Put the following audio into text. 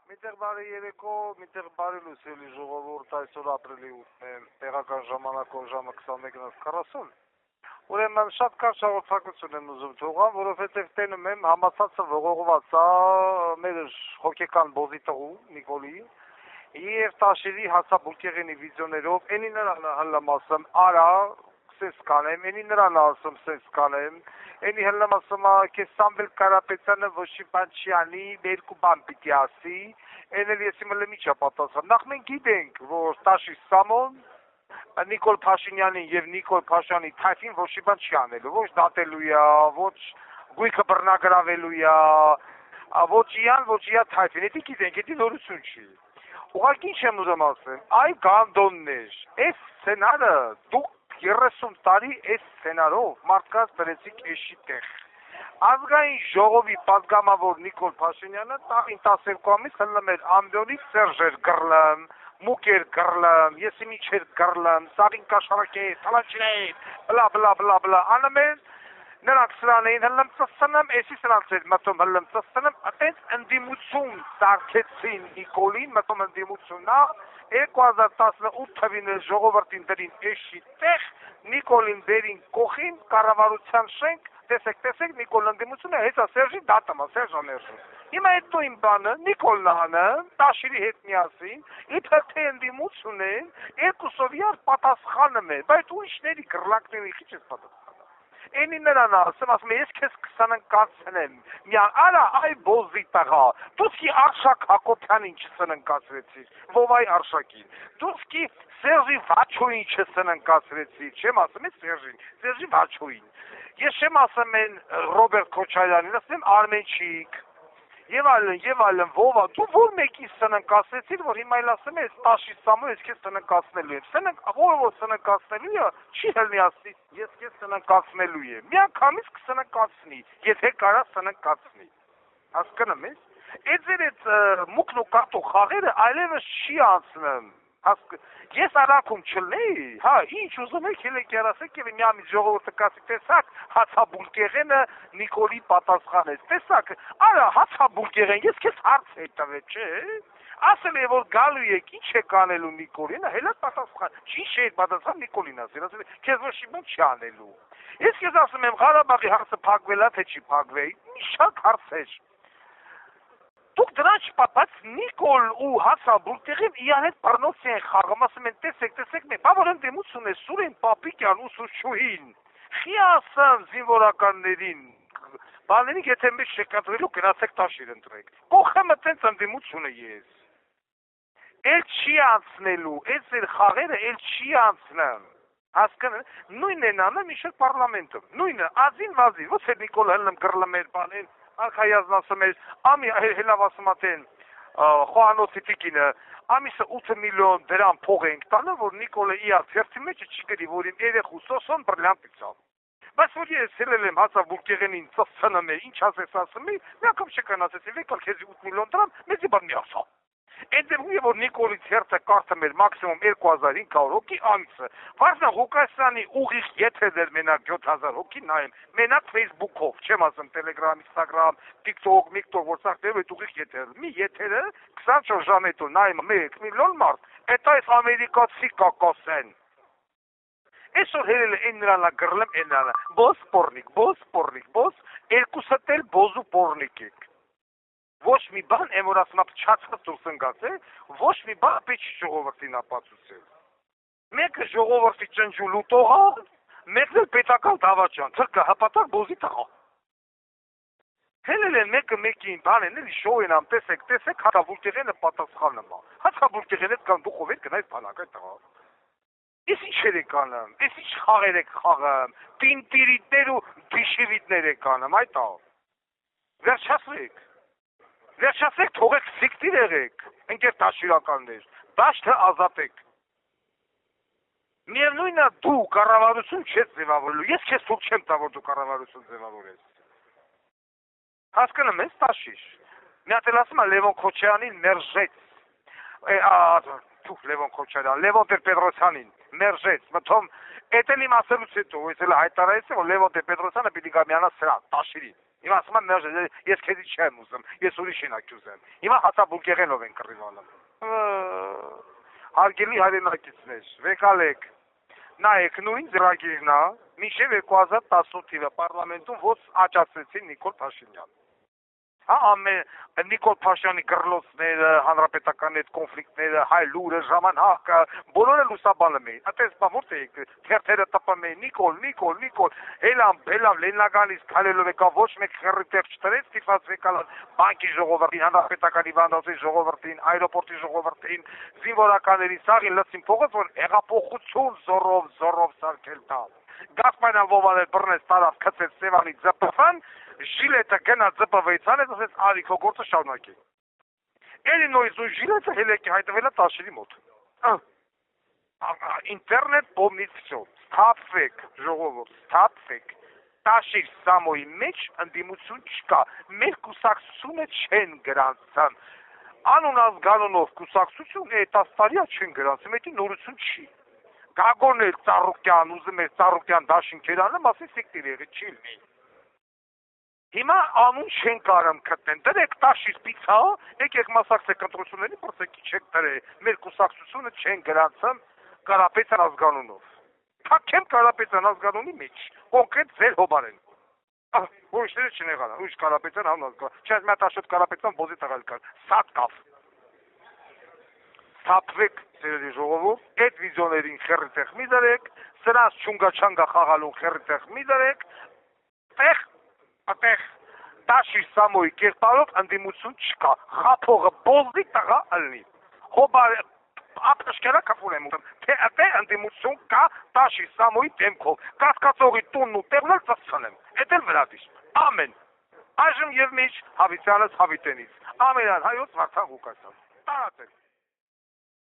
Միտեղ բարի երեկո, միտեղ բարի լուսելի ժողովուրդ այսօր ապրիլի 8-ն է, տեղական ժամանակով ժամը 21:40։ Ուրեմն շատ կարճ հաղորդակցություն եմ ուզում թողամ, որովհետև տենում եմ համացածը ողողված է մեր հոգեկան բոզի տղու Նիկոլի եւ Տաշիրի հացաբուլկեղենի վիդեոներով, էնի նրան հլամասում արա սես կանեմ, էնի նրան ասում սես կանեմ, էնի հլամասում կես Սամվել Կարապետյանը ոչի բան չի անի, երկու բան պիտի ասի, էն էլ ես իմը լմի չա պատասխան։ Նախ մենք գիտենք, որ Տաշիր Սամոն Նիկոլ Փաշինյանին եւ Նիկոլ Փաշյանի թայֆին ոչի բան չի անելու, ոչ դատելու է, ոչ գույքը բռնագրավելու է, ոչ իան, ոչ իա թայֆին, դա գիտենք, դա նորություն չի։ Ուղղակի ինչ եմ ուզում ասեմ, այ գանդոններ, այս սցենարը դուք 30 տարի այս սցենարով մարդկանց դրեցիք էշի տեղ։ Ազգային ժողովի պատգամավոր Նիկոլ Փաշինյանը տաղին 12 ամիս հլում էր ամբյոնից Սերժ էր գրլում, մուկ էր գրլում, եսի միջ էր գրլում, սաղին կաշարակ էր, թալանչին բլա բլա բլա բլա անում էր, նրանք սրան էին հլում ծսցնում, էսի սրանց էր մտում հլում ծսցնում, այդպես ընդդիմություն սարքեցին Նիկոլին, մտում ընդդիմություննա, 2018 թվին ժողովրդին դրին էշի տեղ, Նիկոլին դերին կողին, կառավարության շենք, տեսեք, Նիկոլ ընդդիմությունը հեծա Սերժի դատամա, Սերժաներժը։ Հիմա այդ նույն բանը, Նիկոլն անը, Տաշիրի հետ միասին, իբր թե ընդդիմություն են, երկուսով իար պատասխանում են, բայց ուրիշների գրլակների քիչ ես պատասխանում։ Էնի նրան ասում ես քեզ 20 կացնեմ, միան արա այ բոզի տղա, դուսկի Արշակ Հակոբյանին չսննկացրեցիր, ովայ Արշակին, դուսկի Սերժի Վաչոյին չսննկացրեցիր, չեմ ասում ես Սերժին, Սերժի Վաչոյին, ես չեմ ասում են Ռոբերտ Քոչարյանին, ասեմ Արմենչիկ, եւ այլն, ովա, դու որ մեկի սննկացրեցիր, որ հիմա էլ ասում ես Տաշիր Սամո, ես քեզ սննկացնելու եմ, որ սննկացնելու է, չի հլնի ասի, ես քեզ սննկացնելու եմ, միանգամից կսննկացնի, եթե կարա սննկացնի, հասկանում ես, այդ մուկն ու կատու խաղերը այլևս չի անցնում, ես արանքում չլնեի, հա, ինչ ուզում եք ելեք երասեք և միամից ժողովուրդը կասի, տեսակ, հացաբուլկեղենը Նիկոլի պատասխանեց, տեսակ, արա հացաբուլկեղեն, ես քեզ հարց է տվել, չէ, ասել է, որ գալու եք, ինչ եք անելու Նիկոլին, հելա պատասխան, ինչ է պատասխան Նիկոլին ասել, քեզ ոչի բան չի անելու, ես քեզ ասում եմ, Ղարաբաղի հարցը փակվել է, թե չի փակվել, շատ հարցեր, դուք դրան չպատած Նիկոլ ու հացաբուլկեղեն իրար հետ բռնոցի են խաղում, ասում են տեսեք, բա որ ընդդիմություն է Սուրեն Պապիկյան ու Սուչուհին, խի ասեմ զինվորականներին, բաներին եթե մեզ շեկատվելու գնացեք Տաշիր ընտրեք, կողքը տենց ընդդիմությունը ես, էլ չի անցնելու, այս խաղերը էլ չի անցնեմ, հասկանում, նույնն են անում իշր պարլամենտում, նույնը, ազին վազին, ոնց է Նիկոլ հլնում գրլում էր բանեն, Արխայազն ասում էր, ամի հելավ ասում ատեն, խոհանոցի տիկինը, ամիսը 8 միլիոն դրամ փող ենք տանը, որ Նիկոլը իար թերթի մեջը չգրի, որ իմ երեխու սոսոն բրլյանտից ավ։ Բայց որ ես հելել եմ հացաբուլկեղենին ծծցնում է, ինչ ասես ասում է, միակամ չկան ասես, վեկալ քեզի 8 միլիոն դրամ, մեզի բան մի ասա։ Այնտեղ ու որ Նիկոլի թերթը կարդում էր մաքսիմում 2500 հոգի ամիսը, Վարդան Ղուկասյանի ուղիղ եթերներ մենակ 7000 հոգի նայում, մենակ Facebook-ով, չեմ ասում Telegram, Instagram, TikTok, որ սաղտերով այդ ուղիղ եթերը, մի եթերը 24 ժամ հետո նայում 1 միլիոն մարդ, այդ այս ամերիկացի կակասեն։ Այսօր հերել է այն նրանա գրլեմ, այն նրանա, բոս, երկուսըտ էլ բոզու պորնիկ եք։ Ոչ մի բան, եմ որ ասում չացած դուրս ընկած է, ոչ մի բան պեչ ժողովրդին ապացուցել։ Մեկը ժողովրդի ճնջու լուտողա, մեկն էլ պետական դավաճան, թրկը հպատակ բոզի տղա։ Հելել են մեկը մեկին բան են, էլի շոու են ամ, տեսեք, հացաբուլկեղենը պատասխանում է։ Հացաբուլկեղենը կան դուխով եք գնայց բանակ այդ տղա։ Ես ինչ եք անում, ես ինչ խաղեր եք խաղում, տինտիրիտներ ու բիշևիտներ եք անում, այդ ա։ Վերջացեք, թողեք սիկտիր եղեք, ընկեր տաշիրականներ, դաշտը ազատեք։ Միևնույնն է դու կառավարություն չես ձևավորելու, ես քեզ թող չեմ տա, որ դու կառավարություն ձևավորես։ Հասկանում ես Տաշիր։ Մի հատ էլ ասում է Լևոն Քոչարյանին մերժեց։ Լևոն Քոչարյան, Լևոն Տեր-Պետրոսյանին մերժեց, մթոմ, էդ էլ իմ ասելուց հետո, ես էլ հայտարարեցի, որ Լևոն Տեր-Պետրոսյանը պիտի գա միանա սրա, Տաշիրին։ Հիմա ասում եմ ես քեզի չեմ ուզում, ես ուրիշին ակ ուզեմ։ Հիմա հացաբուլկեղենով են կռիվանում։ Հարգելի հայրենակիցներ, վեկալեք, նայեք նույն ծրագիրն է, մինչև 2018 թիվը պարլամենտում ոնց աճացրեցին Նիկոլ Փաշինյան։ Հա, Նիկոլ Փաշյանի գրլոցները, հանրապետական այդ կոնֆլիկտները, հայ լուրը, ժամանակը, բոլորը լուսաբանում էին։ Այդպես բա ո՞րտե եք թերթերը տպում էին Նիկոլ, հելամ Լեննագանից քալելով եկա ոչ մեկ խռիտեղ չտրեց տիպած վեկալ բանկի ժողովրդին, հանրապետական հիվանդանոցի ժողովրդին, այրոպորտի ժողովրդին, զինվորականների սաղին լցին փողոց, որ հեղափոխություն զորով սարքել տա։ Գասպանյան Վովաներ բռնեց տարավ քցեց Սևանի ԶՊՖ-ն, ժիլետը գնա ԶՊՎ-ից անեց, ասեց արի քո գործը շարունակի։ Էլի նույն ժիլետը հելեկի հայտնվել է Տաշիրի մոտ։ Ինտերնետ помнит всё։ Սթափվեք, ժողովուրդ, սթափվեք։ Տաշիր Սամոյի մեջ ընդդիմություն չկա։ Մեր կուսակցությունը չեն գրանցան։ Անուն ազգանունով կուսակցություն 10 տարի չեն գրանցում, դա նորություն չի։ Գագոնել Ծառուկյան, ուզում էր Ծառուկյան դաշինքերանը, մասի սիկտիր եղի, չի լինի։ Հիմա անուն չեն կարում գտնեն, դրեք Տաշիր պիցա, եկեք մասնակցեք ընտրությունների, փորձեք չեք դրել, մեր կուսակցությունը չեն գրանցում Կարապետյան ազգանունով։ Թաքեմ Կարապետյան ազգանունի մեջ, կոնկրետ ձեր հոբարեն։ Ուրիշները չեն եղան, ուրիշ Կարապետյան անուն ազգանուն, չես մի հատ Աշոտ Կարապետյան բոզի տղալ կար, սատկավ։ Սափվեք ծերերի ժողովուրդ, այդ վիզիոներին խեռիտեղ մի դրեք, սրանց չունգա-չանգա խաղալուն խեռիտեղ մի դրեք, այդեղ Տաշիր Սամոյի կերպարով ընդդիմություն չկա, խափողը բոզի տղա ալնի, հոբարը ապրաշկերա կապուր եմ ուտում, թե այդեղ ընդդիմություն կա Տաշիր Սամոյի դեմքով, կասկածողի տունն ու տեղն էլ ծծցնեմ, էդ էլ վրադիշ, ամեն, այժմ և միջ Հավիտյանս Հավիտենից, ամենան հայոց Վարդան Ղուկասյան, տարածել։